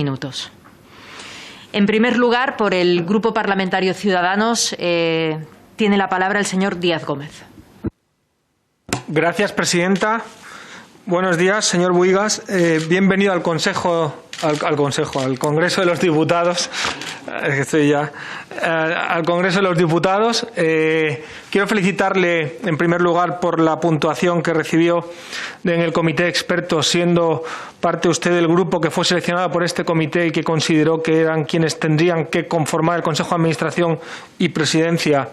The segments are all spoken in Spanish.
minutos. En primer lugar, por el Grupo Parlamentario Ciudadanos, tiene la palabra el señor Díaz Gómez. Gracias, presidenta. Buenos días, señor Buigas. Bienvenido al al Congreso de los Diputados. Al Congreso de los Diputados. Quiero felicitarle, en primer lugar, por la puntuación que recibió en el comité de expertos, siendo parte usted del grupo que fue seleccionado por este comité y que consideró que eran quienes tendrían que conformar el Consejo de Administración y Presidencia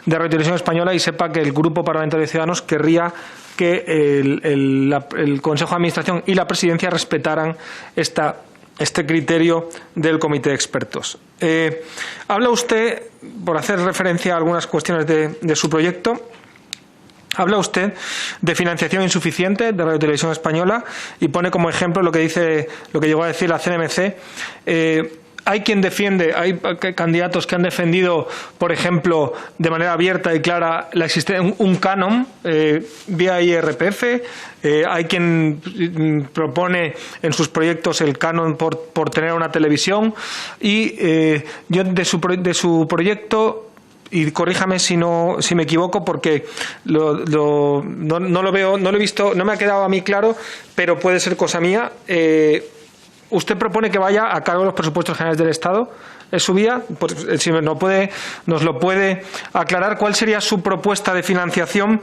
de Radio Televisión Española, y sepa que el Grupo Parlamentario de Ciudadanos querría que el Consejo de Administración y la Presidencia respetaran este criterio del comité de expertos. Habla usted, por hacer referencia a algunas cuestiones de su proyecto, habla usted de financiación insuficiente de Radio Televisión Española y pone como ejemplo lo que llegó a decir la CNMC. Hay candidatos que han defendido, por ejemplo, de manera abierta y clara la existencia de un canon vía IRPF. Hay quien propone en sus proyectos el canon por tener una televisión. Y yo de su proyecto, y corríjame si me equivoco, porque no lo veo, no lo he visto, no me ha quedado a mí claro, pero puede ser cosa mía. ¿Usted propone que vaya a cargo de los presupuestos generales del Estado? ¿Es su vía? Pues, si nos lo puede aclarar, ¿cuál sería su propuesta de financiación?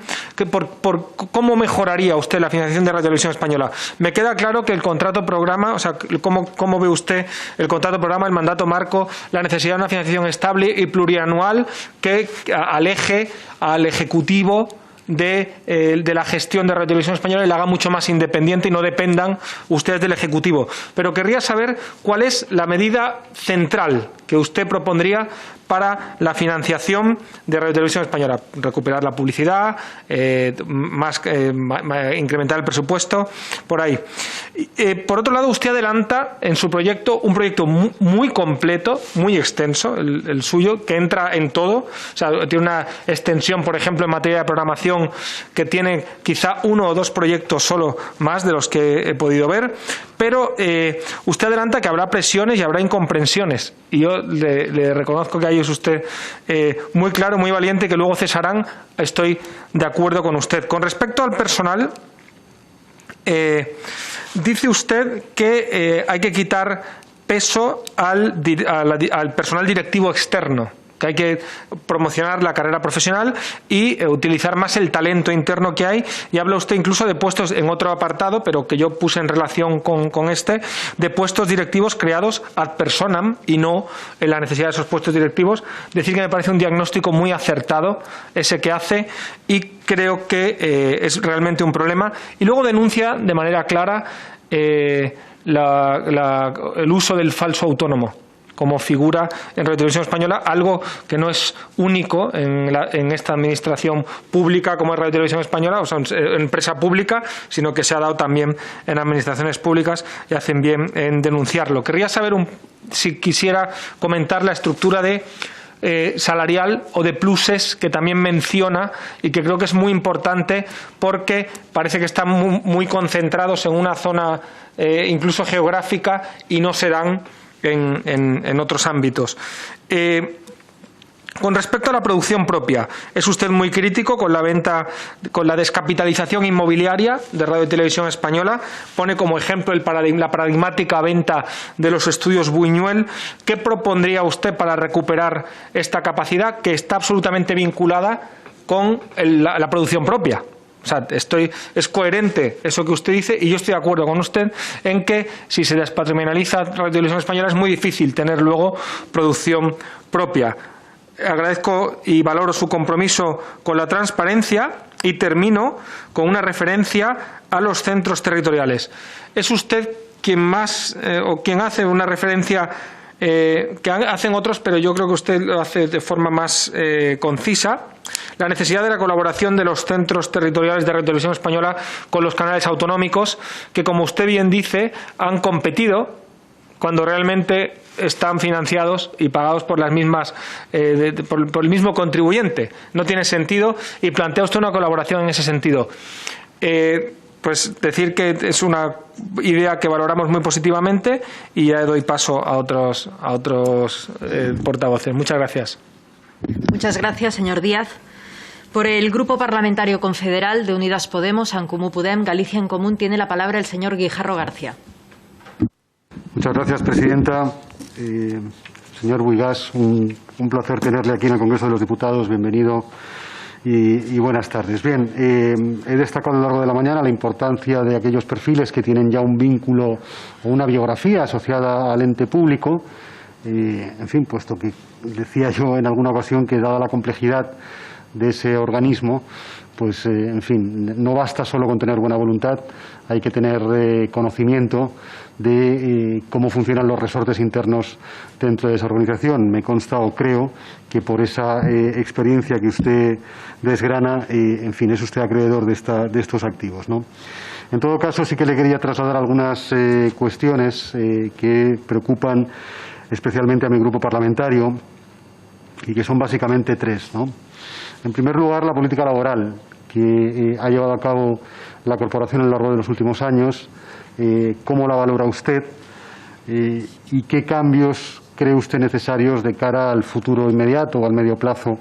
¿Cómo mejoraría usted la financiación de Radio Televisión Española? Me queda claro que el contrato programa, o sea, ¿cómo ve usted el contrato programa, el mandato marco, la necesidad de una financiación estable y plurianual que aleje al Ejecutivo de la gestión de Radio Televisión Española y la haga mucho más independiente y no dependan ustedes del Ejecutivo? Pero querría saber cuál es la medida central que usted propondría para la financiación de Radio Televisión Española. Recuperar la publicidad, incrementar el presupuesto, por ahí. Por otro lado, usted adelanta en su proyecto un proyecto muy completo, muy extenso, el suyo, que entra en todo. O sea, tiene una extensión, por ejemplo, en materia de programación, que tiene quizá uno o dos proyectos solo más de los que he podido ver. Pero usted adelanta que habrá presiones y habrá incomprensiones. Y yo le reconozco que ahí es usted muy claro, muy valiente, que luego cesarán. Estoy de acuerdo con usted. Con respecto al personal, dice usted que hay que quitar peso al personal directivo externo, que hay que promocionar la carrera profesional y utilizar más el talento interno que hay. Y habla usted incluso de puestos en otro apartado, pero que yo puse en relación con de puestos directivos creados ad personam y no en la necesidad de esos puestos directivos. Decir que me parece un diagnóstico muy acertado ese que hace, y creo que es realmente un problema. Y luego denuncia de manera clara el uso del falso autónomo como figura en Radio Televisión Española, algo que no es único en esta administración pública como es Radio Televisión Española, o sea, empresa pública, sino que se ha dado también en administraciones públicas, y hacen bien en denunciarlo. Querría saber si quisiera comentar la estructura salarial o de pluses que también menciona, y que creo que es muy importante porque parece que están muy concentrados en una zona incluso geográfica y no se dan en otros ámbitos. Con respecto a la producción propia, es usted muy crítico con la descapitalización inmobiliaria de Radio y Televisión Española. Pone como ejemplo la paradigmática venta de los estudios Buñuel. ¿Qué propondría usted para recuperar esta capacidad que está absolutamente vinculada con la producción propia? O sea, es coherente eso que usted dice, y yo estoy de acuerdo con usted en que si se despatrimonializa Radio y Televisión Española es muy difícil tener luego producción propia. Agradezco y valoro su compromiso con la transparencia, y termino con una referencia a los centros territoriales. Es usted quien más o quien hace una referencia que hacen otros, pero yo creo que usted lo hace de forma más concisa. La necesidad de la colaboración de los centros territoriales de Radio Televisión Española con los canales autonómicos, que, como usted bien dice, han competido cuando realmente están financiados y pagados por las mismas por el mismo contribuyente. No tiene sentido, y plantea usted una colaboración en ese sentido. pues decir que es una idea que valoramos muy positivamente y ya doy paso a otros portavoces. Muchas gracias. Muchas gracias, señor Díaz. Por el Grupo Parlamentario Confederal de Unidas Podemos, En Comú Podem, Galicia en Común, tiene la palabra el señor Guijarro García. Muchas gracias, presidenta. Señor Buigas, un placer tenerle aquí en el Congreso de los Diputados. Bienvenido y buenas tardes. Bien, he destacado a lo largo de la mañana la importancia de aquellos perfiles que tienen ya un vínculo o una biografía asociada al ente público. En fin, puesto que decía yo en alguna ocasión que, dada la complejidad de ese organismo, pues, en fin, no basta solo con tener buena voluntad, hay que tener conocimiento de cómo funcionan los resortes internos dentro de esa organización. Me consta o creo que por esa experiencia que usted desgrana, en fin, es usted acreedor de estos activos, ¿no? En todo caso, sí que le quería trasladar algunas cuestiones que preocupan especialmente a mi grupo parlamentario y que son básicamente tres, ¿no? En primer lugar, la política laboral que ha llevado a cabo la corporación a lo largo de los últimos años. ¿Cómo la valora usted y qué cambios cree usted necesarios de cara al futuro inmediato o al medio plazo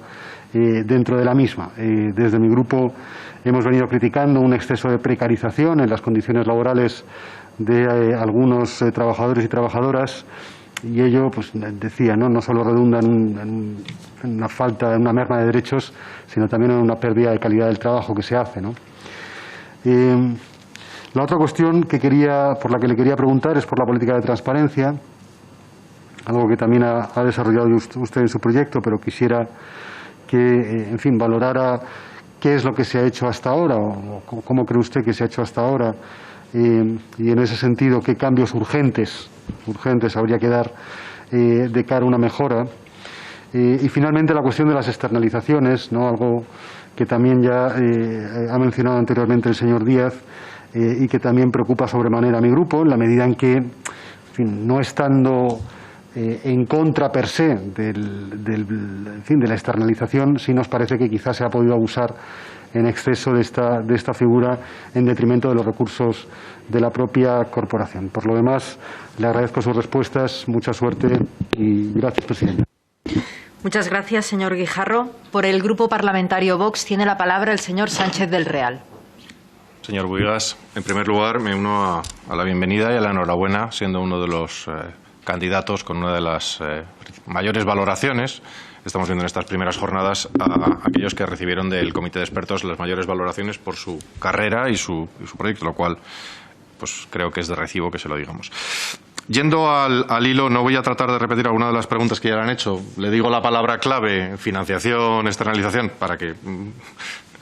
dentro de la misma? Desde mi grupo hemos venido criticando un exceso de precarización en las condiciones laborales de algunos trabajadores y trabajadoras, y ello, pues decía, no solo redunda en una falta, en una merma de derechos, sino también en una pérdida de calidad del trabajo que se hace, ¿no? La otra cuestión por la que le quería preguntar es por la política de transparencia, algo que también ha desarrollado usted en su proyecto, pero quisiera que, en fin, valorara qué es lo que se ha hecho hasta ahora o cómo cree usted que se ha hecho hasta ahora, y en ese sentido qué cambios urgentes habría que dar de cara a una mejora. Y finalmente la cuestión de las externalizaciones, ¿no? Algo que también ya ha mencionado anteriormente el señor Díaz, y que también preocupa sobremanera a mi grupo, en la medida en que, en fin, no estando en contra per se de la externalización, sí nos parece que quizás se ha podido abusar en exceso de esta figura en detrimento de los recursos de la propia corporación. Por lo demás, le agradezco sus respuestas, mucha suerte y gracias, presidente. Muchas gracias, señor Guijarro. Por el Grupo Parlamentario Vox tiene la palabra el señor Sánchez del Real. Señor Buigas, en primer lugar me uno a la bienvenida y a la enhorabuena, siendo uno de los candidatos con una de las mayores valoraciones. Estamos viendo en estas primeras jornadas a aquellos que recibieron del Comité de Expertos las mayores valoraciones por su carrera y su proyecto, lo cual pues creo que es de recibo que se lo digamos. Yendo al hilo, no voy a tratar de repetir alguna de las preguntas que ya le han hecho. Le digo la palabra clave, financiación, externalización, para que,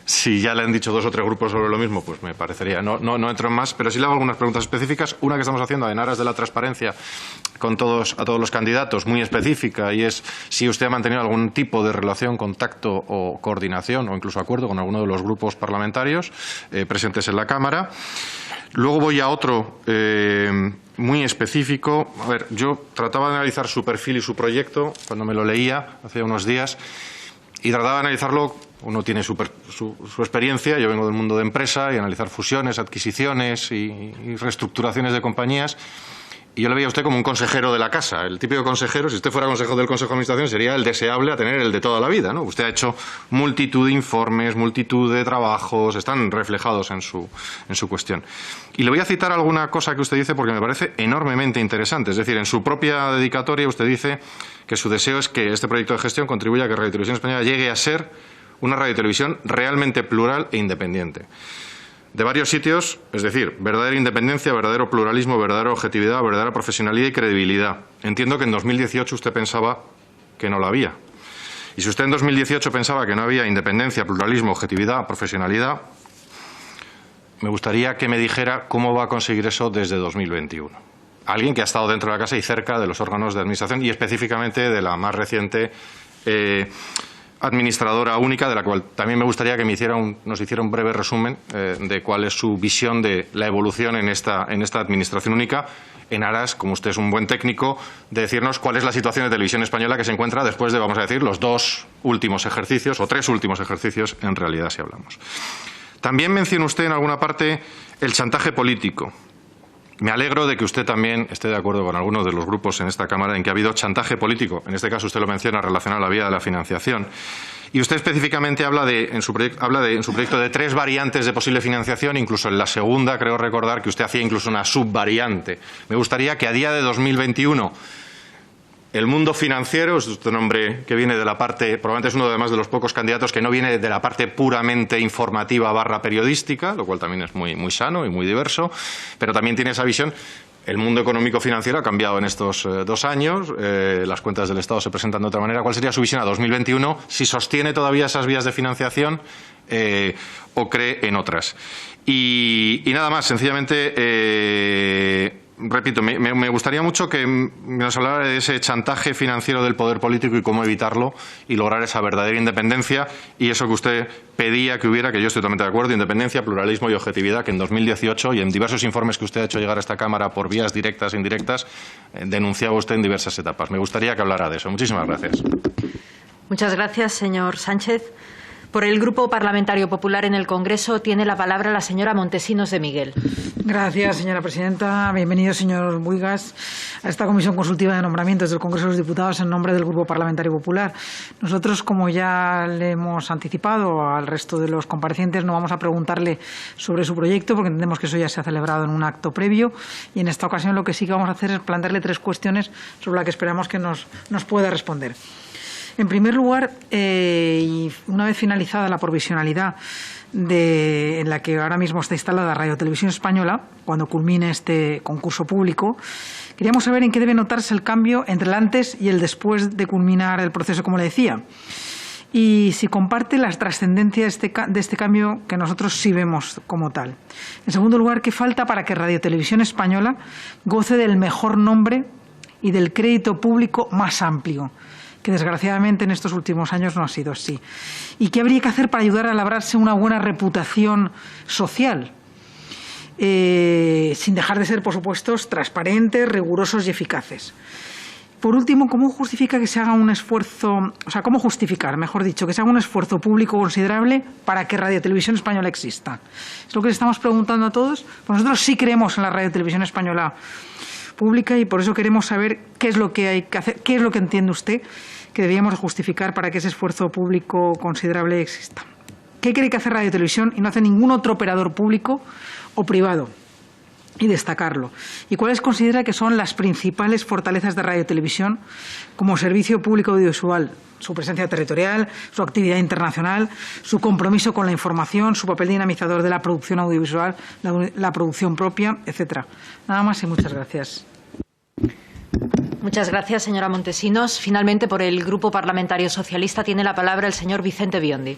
si ya le han dicho dos o tres grupos sobre lo mismo, pues me parecería, no entro en más, pero sí le hago algunas preguntas específicas. Una que estamos haciendo en aras de la transparencia a todos los candidatos, muy específica, y es si usted ha mantenido algún tipo de relación, contacto o coordinación o incluso acuerdo con alguno de los grupos parlamentarios presentes en la Cámara. Luego voy a otro muy específico. A ver, yo trataba de analizar su perfil y su proyecto cuando me lo leía hace unos días y trataba de analizarlo. Uno tiene su experiencia, yo vengo del mundo de empresa, y analizar fusiones, adquisiciones y reestructuraciones de compañías. Y yo le veía a usted como un consejero de la casa, el típico consejero. Si usted fuera consejero del Consejo de Administración, sería el deseable a tener el de toda la vida, ¿no? Usted ha hecho multitud de informes, multitud de trabajos, están reflejados en su cuestión. Y le voy a citar alguna cosa que usted dice porque me parece enormemente interesante. Es decir, en su propia dedicatoria usted dice que su deseo es que este proyecto de gestión contribuya a que Radio Televisión Española llegue a ser una radiotelevisión realmente plural e independiente. De varios sitios, es decir, verdadera independencia, verdadero pluralismo, verdadera objetividad, verdadera profesionalidad y credibilidad. Entiendo que en 2018 usted pensaba que no la había. Y si usted en 2018 pensaba que no había independencia, pluralismo, objetividad, profesionalidad, me gustaría que me dijera cómo va a conseguir eso desde 2021. Alguien que ha estado dentro de la casa y cerca de los órganos de administración y específicamente de la más reciente administradora única, de la cual también me gustaría que nos hiciera un breve resumen de cuál es su visión de la evolución en esta administración única, en aras, como usted es un buen técnico, de decirnos cuál es la situación de Televisión Española que se encuentra después de, vamos a decir, los 2 últimos ejercicios, o 3 últimos ejercicios, en realidad, si hablamos. También menciona usted en alguna parte el chantaje político. Me alegro de que usted también esté de acuerdo con algunos de los grupos en esta Cámara en que ha habido chantaje político. En este caso usted lo menciona relacionado a la vía de la financiación. Y usted específicamente habla en su proyecto de 3 variantes de posible financiación, incluso en la segunda creo recordar que usted hacía incluso una subvariante. Me gustaría que a día de 2021 el mundo financiero, es un nombre que viene de la parte, probablemente es uno además de los pocos candidatos que no viene de la parte puramente informativa / periodística, lo cual también es muy sano y muy diverso, pero también tiene esa visión. El mundo económico financiero ha cambiado en estos 2 años, las cuentas del Estado se presentan de otra manera. ¿Cuál sería su visión a 2021? Si sostiene todavía esas vías de financiación o cree en otras. Y nada más, sencillamente, repito, me gustaría mucho que nos hablara de ese chantaje financiero del poder político y cómo evitarlo y lograr esa verdadera independencia y eso que usted pedía que hubiera, que yo estoy totalmente de acuerdo, independencia, pluralismo y objetividad, que en 2018 y en diversos informes que usted ha hecho llegar a esta Cámara por vías directas e indirectas, denunciaba usted en diversas etapas. Me gustaría que hablara de eso. Muchísimas gracias. Muchas gracias, señor Sánchez. Por el Grupo Parlamentario Popular en el Congreso tiene la palabra la señora Montesinos de Miguel. Gracias, señora presidenta. Bienvenido, señor Buigas, a esta Comisión Consultiva de Nombramientos del Congreso de los Diputados en nombre del Grupo Parlamentario Popular. Nosotros, como ya le hemos anticipado al resto de los comparecientes, no vamos a preguntarle sobre su proyecto porque entendemos que eso ya se ha celebrado en un acto previo y en esta ocasión lo que sí que vamos a hacer es plantearle 3 cuestiones sobre las que esperamos que nos pueda responder. En primer lugar, y una vez finalizada la provisionalidad en la que ahora mismo está instalada Radio Televisión Española, cuando culmine este concurso público, queríamos saber en qué debe notarse el cambio entre el antes y el después de culminar el proceso, como le decía, y si comparte la trascendencia de este cambio que nosotros sí vemos como tal. En segundo lugar, ¿qué falta para que Radio Televisión Española goce del mejor nombre y del crédito público más amplio, que desgraciadamente en estos últimos años no ha sido así? ¿Y qué habría que hacer para ayudar a labrarse una buena reputación social? Sin dejar de ser, por supuesto, transparentes, rigurosos y eficaces. Por último, ¿cómo justifica que se haga un esfuerzo, cómo justificar, mejor dicho, que se haga un esfuerzo público considerable para que Radio Televisión Española exista? Es lo que le estamos preguntando a todos. Pues nosotros sí creemos en la Radio Televisión Española pública y por eso queremos saber qué es lo que hay que hacer, qué es lo que entiende usted que debíamos justificar para que ese esfuerzo público considerable exista. ¿Qué cree que hace Radio Televisión y no hace ningún otro operador público o privado? Y destacarlo. ¿Y cuáles considera que son las principales fortalezas de Radio Televisión como servicio público audiovisual? Su presencia territorial, su actividad internacional, su compromiso con la información, su papel dinamizador de la producción audiovisual, la producción propia, etcétera. Nada más y muchas gracias. Muchas gracias, señora Montesinos. Finalmente, por el Grupo Parlamentario Socialista tiene la palabra el señor Vicente Biondi.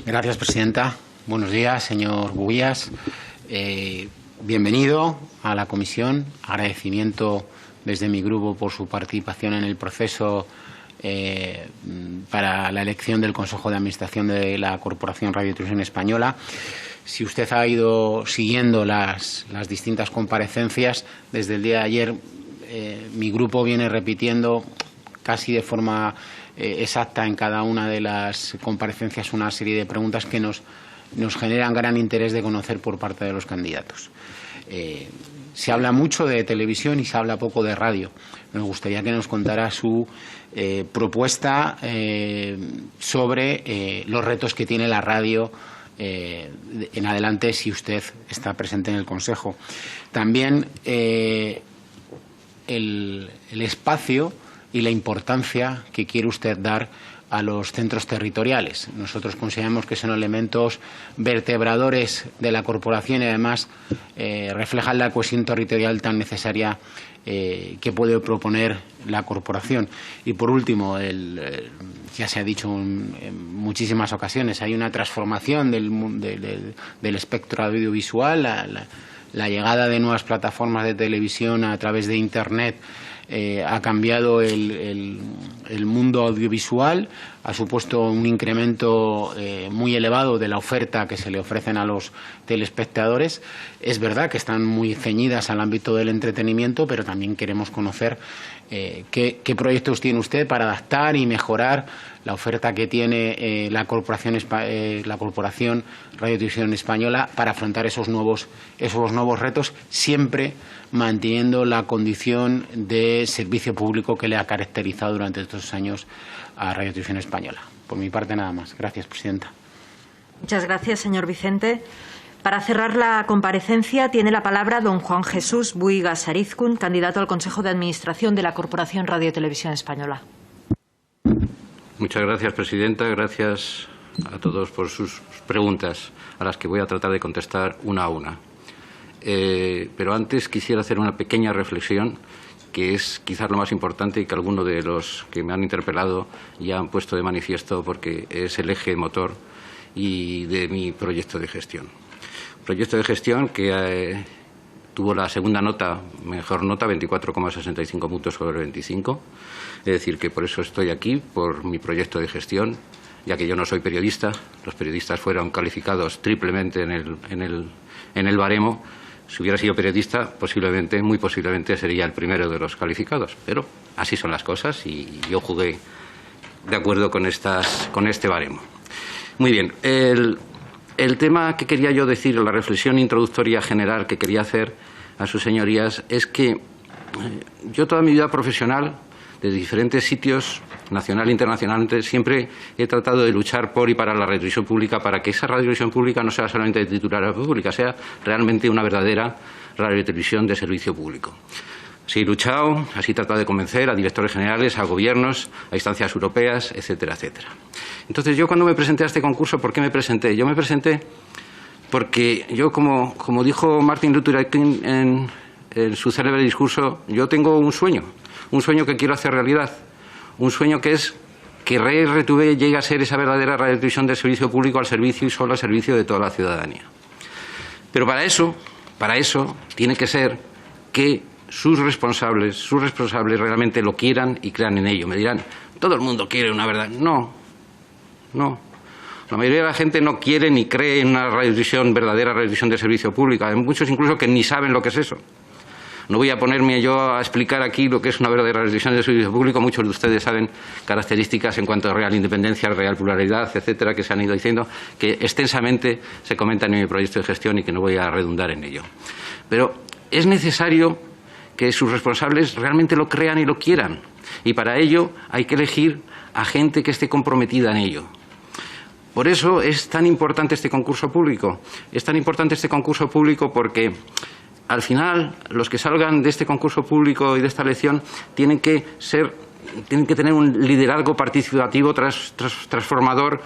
Gracias, presidenta. Buenos días, señor Buguías. Bienvenido a la comisión. Agradecimiento desde mi grupo por su participación en el proceso para la elección del Consejo de Administración de la Corporación Radio y Televisión Española. Si usted ha ido siguiendo las distintas comparecencias, desde el día de ayer mi grupo viene repitiendo casi de forma exacta en cada una de las comparecencias una serie de preguntas que nos generan gran interés de conocer por parte de los candidatos. Se habla mucho de televisión y se habla poco de radio. Nos gustaría que nos contara su propuesta sobre los retos que tiene la radio en adelante si usted está presente en el Consejo. También el espacio y la importancia que quiere usted dar a los centros territoriales. Nosotros consideramos que son elementos vertebradores de la corporación y además reflejan la cohesión territorial tan necesaria que puede proponer la corporación. Y por último, ya se ha dicho en muchísimas ocasiones, hay una transformación del espectro audiovisual, la llegada de nuevas plataformas de televisión a través de Internet ha cambiado el mundo audiovisual, ha supuesto un incremento muy elevado de la oferta que se le ofrecen a los telespectadores. Es verdad que están muy ceñidas al ámbito del entretenimiento, pero también queremos conocer qué proyectos tiene usted para adaptar y mejorar la oferta que tiene la Corporación Radio Televisión Española para afrontar esos nuevos retos, siempre manteniendo la condición de servicio público que le ha caracterizado durante estos años a Radio Televisión Española. Por mi parte, nada más. Gracias, presidenta. Muchas gracias, señor Vicente. Para cerrar la comparecencia tiene la palabra don Juan Jesús Buigas Arizcún, candidato al Consejo de Administración de la Corporación Radio Televisión Española. Muchas gracias, presidenta. Gracias a todos por sus preguntas, a las que voy a tratar de contestar una a una. Pero antes quisiera hacer una pequeña reflexión, que es quizás lo más importante y que algunos de los que me han interpelado ya han puesto de manifiesto, porque es el eje motor y de mi proyecto de gestión. Proyecto de gestión que tuvo la segunda nota, mejor nota, 24,65 puntos sobre 25. Es decir, que por eso estoy aquí, por mi proyecto de gestión, ya que yo no soy periodista. Los periodistas fueron calificados triplemente en el baremo. Si hubiera sido periodista, posiblemente, muy posiblemente, sería el primero de los calificados. Pero así son las cosas y yo jugué de acuerdo con este baremo. Muy bien. El tema que quería yo decir, la reflexión introductoria general que quería hacer a sus señorías, es que yo toda mi vida profesional, de diferentes sitios, nacional e internacionalmente, siempre he tratado de luchar por y para la radiodifusión pública, para que esa radiodifusión pública no sea solamente de titularidad pública, sea realmente una verdadera radiotelevisión de servicio público. Así he luchado, así he tratado de convencer a directores generales, a gobiernos, a instancias europeas, etcétera, etcétera. Entonces, yo cuando me presenté a este concurso, ¿por qué me presenté? Yo me presenté porque yo, como dijo Martin Luther King en su célebre discurso, yo tengo un sueño que quiero hacer realidad, un sueño que es que RTV llegue a ser esa verdadera radiotelevisión de servicio público al servicio y solo al servicio de toda la ciudadanía. Pero para eso tiene que ser que sus responsables realmente lo quieran y crean en ello. Me dirán, todo el mundo quiere una verdad. No. La mayoría de la gente no quiere ni cree en una radiodifusión, verdadera radiodifusión de servicio público. Hay muchos incluso que ni saben lo que es eso. No voy a ponerme yo a explicar aquí lo que es una verdadera radiodifusión de servicio público. Muchos de ustedes saben características en cuanto a real independencia, real pluralidad, etcétera, que se han ido diciendo, que extensamente se comentan en mi proyecto de gestión y que no voy a redundar en ello. Pero es necesario que sus responsables realmente lo crean y lo quieran. Y para ello hay que elegir a gente que esté comprometida en ello. Por eso es tan importante este concurso público. Es tan importante este concurso público porque al final los que salgan de este concurso público y de esta elección tienen que tener un liderazgo participativo transformador,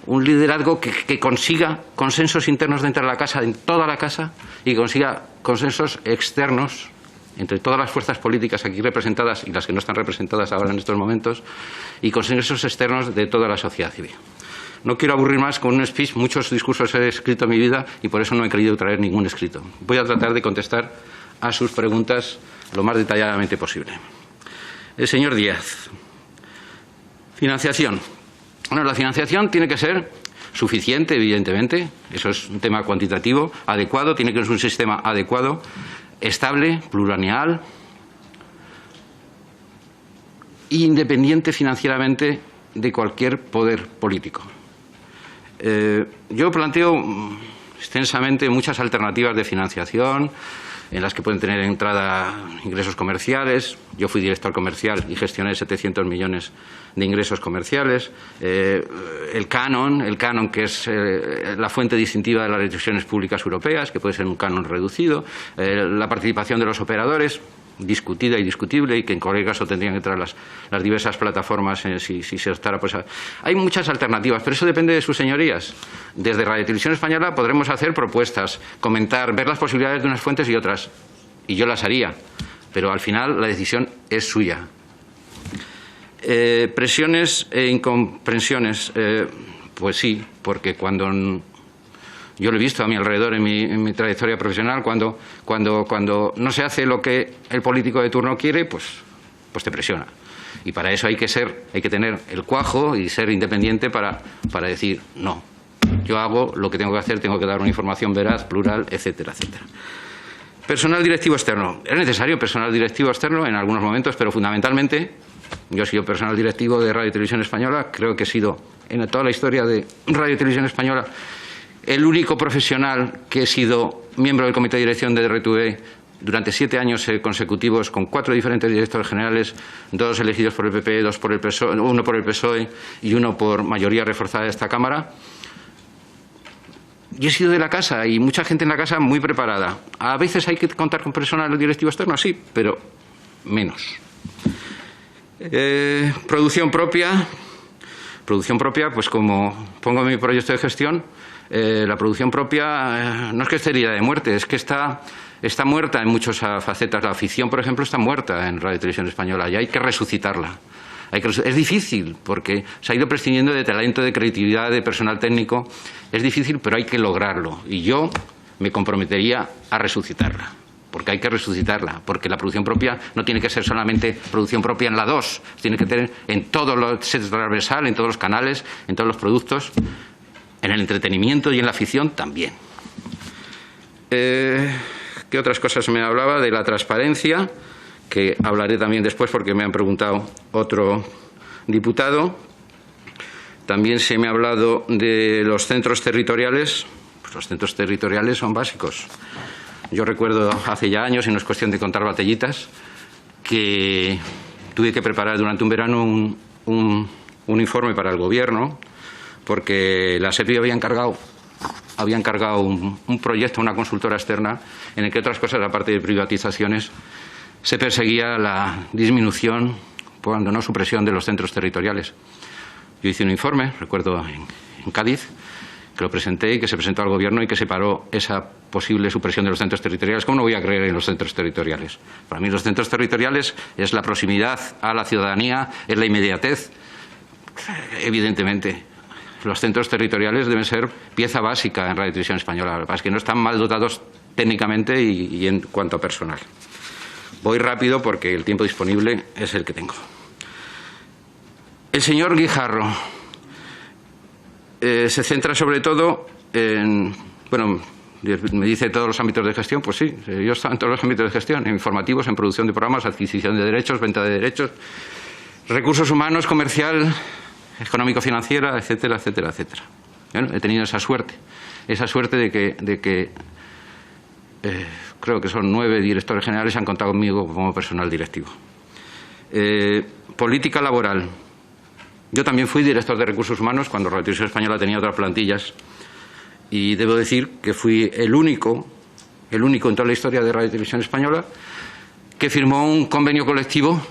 un liderazgo que consiga consensos internos dentro de la casa, en toda la casa, y que consiga consensos externos entre todas las fuerzas políticas aquí representadas y las que no están representadas ahora en estos momentos, y consensos externos de toda la sociedad civil. No quiero aburrir más con un speech, muchos discursos he escrito en mi vida y por eso no he querido traer ningún escrito. Voy a tratar de contestar a sus preguntas lo más detalladamente posible. El señor Díaz. Financiación. Bueno, la financiación tiene que ser suficiente, evidentemente. Eso es un tema cuantitativo, adecuado, tiene que ser un sistema adecuado, estable, plurianual, e independiente financieramente de cualquier poder político. Yo planteo extensamente muchas alternativas de financiación en las que pueden tener entrada ingresos comerciales. Yo fui director comercial y gestioné 700 millones de ingresos comerciales. El canon que es la fuente distintiva de las instituciones públicas europeas, que puede ser un canon reducido. La participación de los operadores, discutida y discutible, y que en cualquier caso tendrían que entrar las diversas plataformas si se optara. Pues hay muchas alternativas, pero eso depende de sus señorías. Desde Radio Televisión Española podremos hacer propuestas, comentar, ver las posibilidades de unas fuentes y otras, y yo las haría, pero al final la decisión es suya. Presiones e incomprensiones, pues sí, porque cuando yo lo he visto a mi alrededor en mi trayectoria profesional, cuando no se hace lo que el político de turno quiere, pues pues te presiona. Y para eso hay que tener el cuajo y ser independiente para decir no. Yo hago lo que tengo que hacer, tengo que dar una información veraz, plural, etcétera, etcétera. Personal directivo externo. Es necesario personal directivo externo en algunos momentos, pero fundamentalmente, yo he sido personal directivo de Radio y Televisión Española, creo que he sido en toda la historia de Radio y Televisión Española el único profesional que he sido miembro del comité de dirección de RTV durante 7 años consecutivos, con 4 diferentes directores generales, 2 elegidos por el PP, 2 por el PSOE, 1 por el PSOE y 1 por mayoría reforzada de esta Cámara. Yo he sido de la casa y mucha gente en la casa muy preparada. A veces hay que contar con personal directivo externo, sí, pero menos. Producción propia. Producción propia, pues como pongo en mi proyecto de gestión, la producción propia no es que esté herida de muerte, es que está muerta en muchas facetas. La ficción, por ejemplo, está muerta en Radio y Televisión Española y hay que resucitarla. Es difícil porque se ha ido prescindiendo de talento, de creatividad, de personal técnico. Es difícil, pero hay que lograrlo. Y yo me comprometería a resucitarla. Porque hay que resucitarla. Porque la producción propia no tiene que ser solamente producción propia en la 2. Tiene que tener en todos los sets transversal, en todos los canales, en todos los productos. En el entretenimiento y en la ficción también. ¿Qué otras cosas me hablaba? De la transparencia, que hablaré también después porque me han preguntado otro diputado. También se me ha hablado de los centros territoriales. Pues los centros territoriales son básicos. Yo recuerdo hace ya años, y no es cuestión de contar batallitas, que tuve que preparar durante un verano un informe para el Gobierno porque la SEPI había encargado un proyecto a una consultora externa en el que, otras cosas, aparte de privatizaciones, se perseguía la disminución, cuando no supresión, de los centros territoriales. Yo hice un informe, recuerdo, en Cádiz, que lo presenté y que se presentó al Gobierno y que separó esa posible supresión de los centros territoriales. ¿Cómo no voy a creer en los centros territoriales? Para mí los centros territoriales es la proximidad a la ciudadanía, es la inmediatez. Evidentemente, los centros territoriales deben ser pieza básica en Radio y Televisión Española. Lo que pasa es que no están mal dotados técnicamente y en cuanto a personal. Voy rápido porque el tiempo disponible es el que tengo. El señor Guijarro se centra sobre todo en... Bueno, me dice todos los ámbitos de gestión. Pues sí, yo estoy en todos los ámbitos de gestión, en informativos, en producción de programas, adquisición de derechos, venta de derechos, recursos humanos, comercial, económico-financiera, etcétera, etcétera, etcétera. Bueno, he tenido esa suerte de que creo que son 9 directores generales que han contado conmigo como personal directivo. Política laboral. Yo también fui director de recursos humanos cuando Radio y Televisión Española tenía otras plantillas y debo decir que fui el único en toda la historia de Radio y Televisión Española que firmó un convenio colectivo,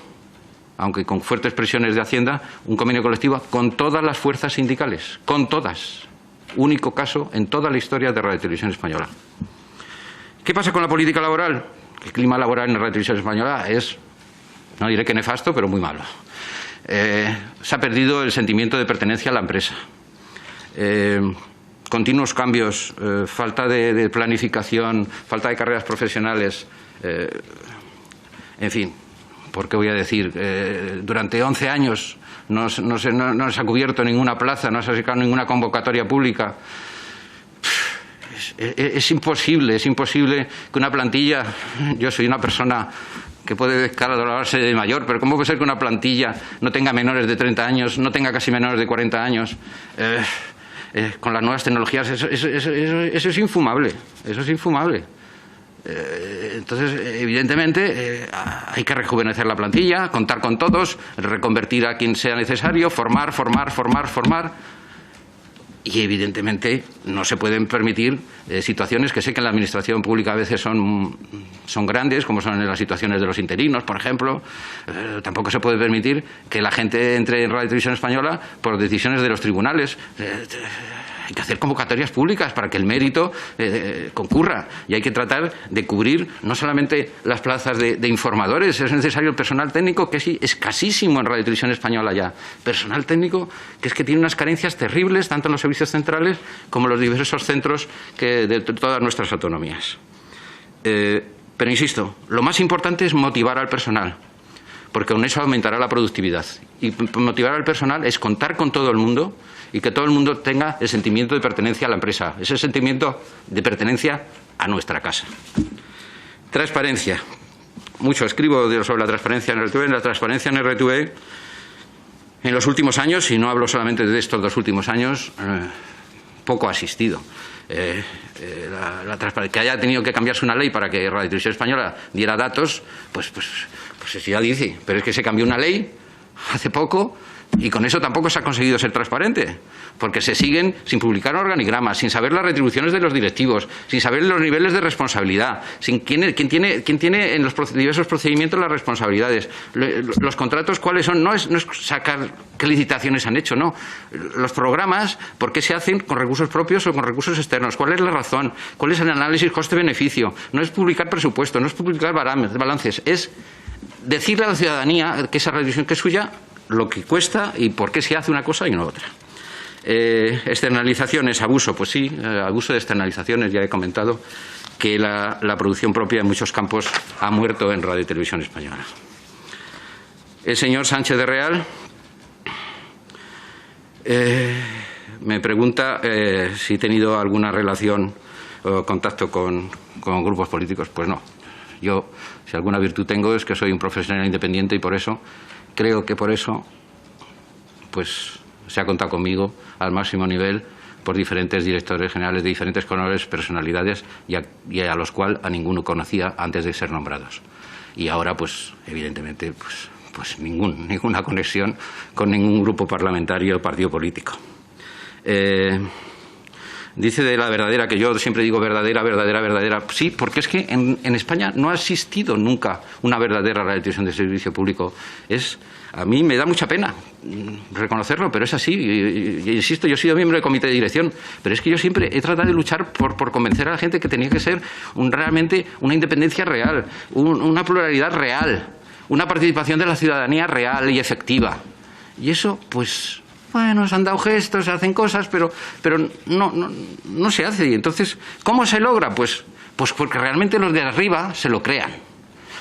aunque con fuertes presiones de Hacienda, un convenio colectivo con todas las fuerzas sindicales, con todas. Único caso en toda la historia de Radio y Televisión Española. ¿Qué pasa con la política laboral? El clima laboral en Radio y Televisión Española es, no diré que nefasto, pero muy malo. Se ha perdido el sentimiento de pertenencia a la empresa. Continuos cambios, falta de planificación, falta de carreras profesionales, en fin. ¿Por qué voy a decir? Durante 11 años no se ha cubierto ninguna plaza, no se ha sacado ninguna convocatoria pública. Es imposible que una plantilla... Yo soy una persona que puede catalogarse de mayor, pero ¿cómo puede ser que una plantilla no tenga menores de 30 años, no tenga casi menores de 40 años? Con las nuevas tecnologías, eso es infumable. Eso es infumable. Entonces, evidentemente, hay que rejuvenecer la plantilla, contar con todos, reconvertir a quien sea necesario, formar. Y, evidentemente, no se pueden permitir situaciones que sé que en la administración pública a veces son grandes, como son las situaciones de los interinos, por ejemplo. Tampoco se puede permitir que la gente entre en Radio y Televisión Española por decisiones de los tribunales. Hay que hacer convocatorias públicas para que el mérito concurra. Y hay que tratar de cubrir no solamente las plazas de informadores, es necesario el personal técnico, que es escasísimo en Radio y Televisión Española ya. Personal técnico que es que tiene unas carencias terribles, tanto en los servicios centrales como en los diversos centros de todas nuestras autonomías. Pero insisto, lo más importante es motivar al personal. porque con eso aumentará la productividad. Y motivar al personal es contar con todo el mundo y que todo el mundo tenga el sentimiento de pertenencia a la empresa, ese sentimiento de pertenencia a nuestra casa. Transparencia. Mucho escribo sobre la transparencia en RTV. La transparencia en RTV en los últimos años, y no hablo solamente de estos 2 últimos años, poco ha asistido. Que haya tenido que cambiarse una ley para que Radio Televisión Española diera datos, pues eso ya dice. Pero es que se cambió una ley hace poco y con eso tampoco se ha conseguido ser transparente, porque se siguen sin publicar organigramas, sin saber las retribuciones de los directivos, sin saber los niveles de responsabilidad, sin quién tiene en los diversos procedimientos las responsabilidades, los contratos cuáles son. No es sacar qué licitaciones han hecho, no. Los programas, por qué se hacen con recursos propios o con recursos externos, cuál es la razón, cuál es el análisis coste-beneficio. No es publicar presupuesto, no es publicar balances, es decirle a la ciudadanía que esa revisión que es suya, lo que cuesta y por qué se hace una cosa y no otra. Externalizaciones, abuso, pues sí, abuso de externalizaciones. Ya he comentado que la producción propia en muchos campos ha muerto en Radio y Televisión Española. El señor Sánchez de Real me pregunta si he tenido alguna relación o contacto con grupos políticos. Pues no. Yo, si alguna virtud tengo, es que soy un profesional independiente y por eso, creo que por eso, pues se ha contado conmigo al máximo nivel por diferentes directores generales de diferentes colores, personalidades y a los cuales a ninguno conocía antes de ser nombrados. Y ahora, pues, evidentemente, pues ninguna conexión con ningún grupo parlamentario o partido político. Dice de la verdadera, que yo siempre digo verdadera. Sí, porque es que en España no ha existido nunca una verdadera radiodifusión de servicio público. A mí me da mucha pena reconocerlo, pero es así. Y insisto, yo he sido miembro del comité de dirección, pero es que yo siempre he tratado de luchar por convencer a la gente que tenía que ser realmente una independencia real, una pluralidad real, una participación de la ciudadanía real y efectiva. Y eso, pues, bueno, se han dado gestos, se hacen cosas, pero no se hace. Y entonces, ¿cómo se logra? Pues porque realmente los de arriba se lo crean.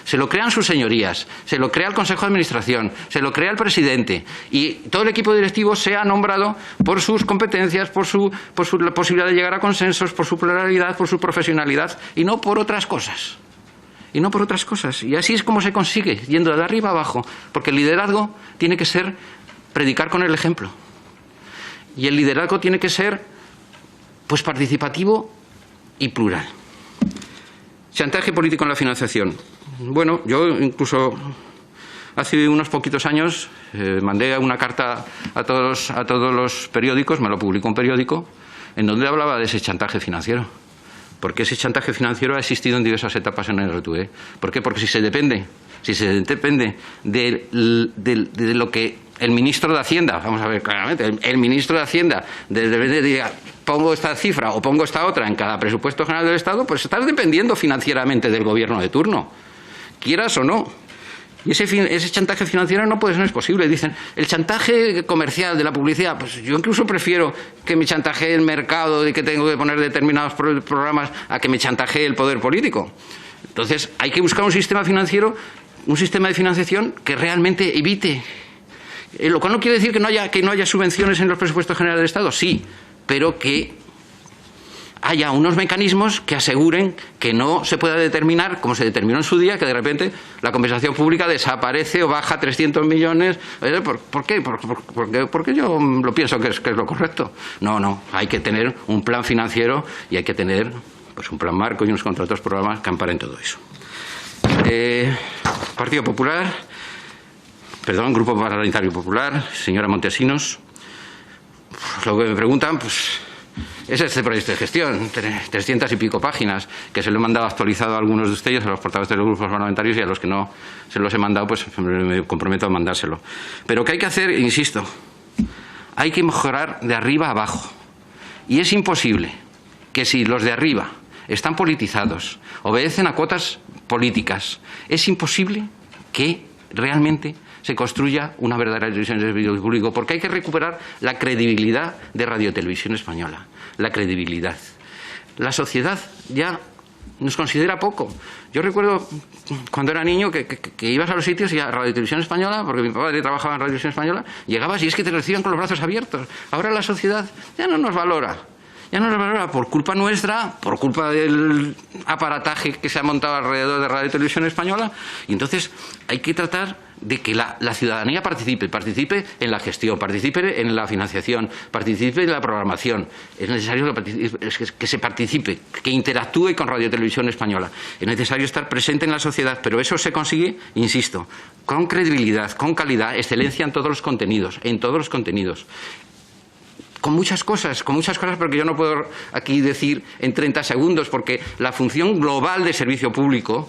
Se lo crean sus señorías, se lo crea el Consejo de Administración, se lo crea el presidente y todo el equipo directivo sea nombrado por sus competencias, por la posibilidad de llegar a consensos, por su pluralidad, por su profesionalidad y no por otras cosas. Y así es como se consigue, yendo de arriba a abajo, porque el liderazgo tiene que ser predicar con el ejemplo. Y el liderazgo tiene que ser, pues, participativo y plural. Chantaje político en la financiación. Bueno, yo incluso hace unos poquitos años mandé una carta a todos los periódicos, me lo publicó un periódico, en donde hablaba de ese chantaje financiero. Porque ese chantaje financiero ha existido en diversas etapas en el RTV. ¿Por qué? Porque si se depende de lo que el ministro de Hacienda, vamos a ver claramente, el ministro de Hacienda diga, pongo esta cifra o pongo esta otra en cada presupuesto general del Estado, pues estás dependiendo financieramente del gobierno de turno, quieras o no. Y ese chantaje financiero no es posible. Dicen, el chantaje comercial de la publicidad, pues yo incluso prefiero que me chantajee el mercado de que tengo que poner determinados programas a que me chantajee el poder político. Entonces hay que buscar un sistema financiero, un sistema de financiación que realmente evite. Lo cual no quiere decir que no haya subvenciones en los presupuestos generales del Estado, sí, pero que haya unos mecanismos que aseguren que no se pueda determinar, como se determinó en su día, que de repente la compensación pública desaparece o baja 300 millones. ¿Por qué? Porque yo lo pienso que es lo correcto. No, hay que tener un plan financiero y hay que tener, pues, un plan marco y unos contratos programas que amparen todo eso. Partido Popular, Grupo Parlamentario Popular, señora Montesinos. Lo que me preguntan, pues, es este proyecto de gestión, 300 y pico páginas, que se lo he mandado actualizado a algunos de ustedes, a los portavoces de los grupos parlamentarios, y a los que no se los he mandado, pues me comprometo a mandárselo. Pero ¿qué hay que hacer? Insisto, hay que mejorar de arriba a abajo. Y es imposible que si los de arriba están politizados, obedecen a cuotas políticas, es imposible que realmente se construya una verdadera televisión de servicio público, porque hay que recuperar la credibilidad de Radio Televisión Española, la credibilidad. La sociedad ya nos considera poco. Yo recuerdo cuando era niño que ibas a los sitios y a Radio Televisión Española, porque mi padre trabajaba en Radio Televisión Española, llegabas y es que te recibían con los brazos abiertos. Ahora la sociedad ya no nos valora. Ya no nos valora por culpa nuestra, por culpa del aparataje que se ha montado alrededor de Radio Televisión Española, y entonces hay que tratar de que la ciudadanía participe en la gestión, participe en la financiación, participe en la programación. Es necesario que se participe, que interactúe con Radio Televisión Española. Es necesario estar presente en la sociedad, pero eso se consigue, insisto, con credibilidad, con calidad, excelencia en todos los contenidos, con muchas cosas, porque yo no puedo aquí decir en 30 segundos, porque la función global de servicio público,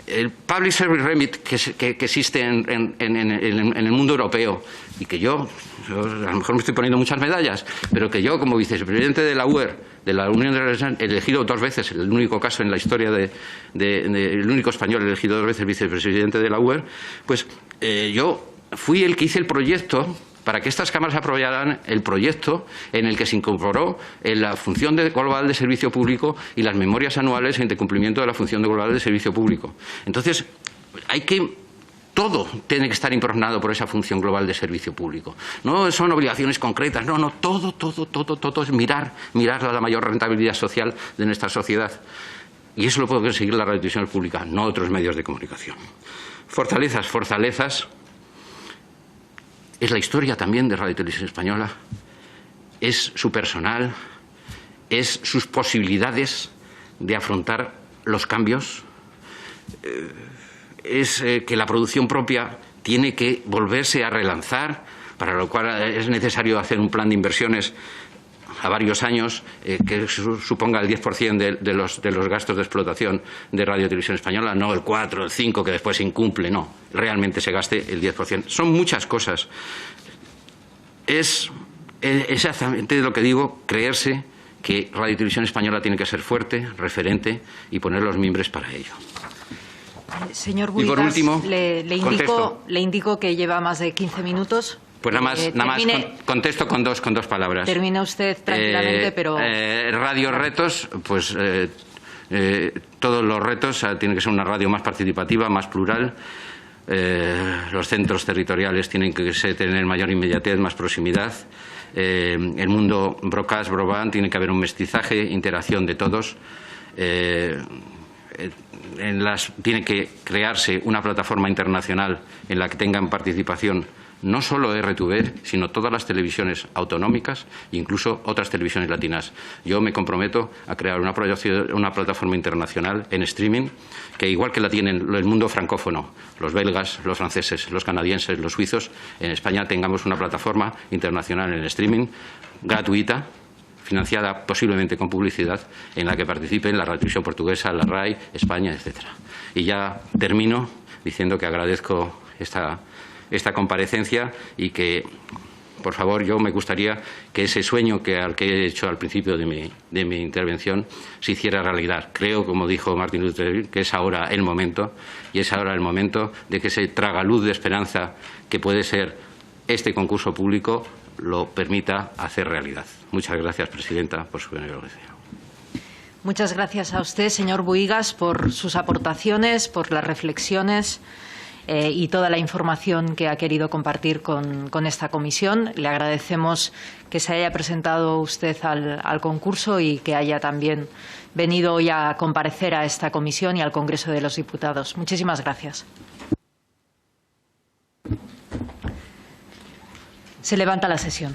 el Public Service Remit que existe en el mundo europeo, y que yo a lo mejor me estoy poniendo muchas medallas, pero que yo como vicepresidente de la UER, de la Unión de Relaciones, elegido 2 veces, el único caso en la historia el único español elegido 2 veces vicepresidente de la UER, pues yo fui el que hice el proyecto para que estas cámaras aprobaran el proyecto en el que se incorporó la función global de servicio público y las memorias anuales de cumplimiento de la función global de servicio público. Entonces, todo tiene que estar impregnado por esa función global de servicio público. No son obligaciones concretas, no, todo es mirar la mayor rentabilidad social de nuestra sociedad. Y eso lo puede conseguir la radiotelevisión pública, no otros medios de comunicación. Fortalezas. Es la historia también de Radio Televisión Española, es su personal, es sus posibilidades de afrontar los cambios, es que la producción propia tiene que volverse a relanzar, para lo cual es necesario hacer un plan de inversiones a varios años que suponga el 10% de los gastos de explotación de Radio Televisión Española, no el 4, el 5 que después se incumple, no, realmente se gaste el 10%. Son muchas cosas. Es exactamente lo que digo, creerse que Radio Televisión Española tiene que ser fuerte, referente y poner los mimbres para ello. Señor Buigas, y por último, le indico que lleva más de 15 minutos. Pues nada más contesto con dos palabras. Termina usted tranquilamente, pero... Radio retos, pues todos los retos tienen que ser una radio más participativa, más plural. Los centros territoriales tienen que tener mayor inmediatez, más proximidad. El mundo broadband tiene que haber un mestizaje, interacción de todos. Tiene que crearse una plataforma internacional en la que tengan participación no solo RTV, sino todas las televisiones autonómicas, incluso otras televisiones latinas. Yo me comprometo a crear una plataforma internacional en streaming, que igual que la tienen el mundo francófono, los belgas, los franceses, los canadienses, los suizos, en España tengamos una plataforma internacional en streaming gratuita, financiada posiblemente con publicidad, en la que participen la radiotelevisión portuguesa, la RAI, España, etc. Y ya termino diciendo que agradezco esta comparecencia y que, por favor, yo me gustaría que ese sueño al que he hecho al principio de mi intervención se hiciera realidad. Creo, como dijo Martin Luther King, que es ahora el momento, y es ahora el momento de que ese tragaluz de esperanza que puede ser este concurso público lo permita hacer realidad. Muchas gracias, Presidenta, por su benevolencia. Muchas gracias a usted, señor Buigas, por sus aportaciones, por las reflexiones y toda la información que ha querido compartir con esta comisión. Le agradecemos que se haya presentado usted al concurso y que haya también venido hoy a comparecer a esta comisión y al Congreso de los Diputados. Muchísimas gracias. Se levanta la sesión.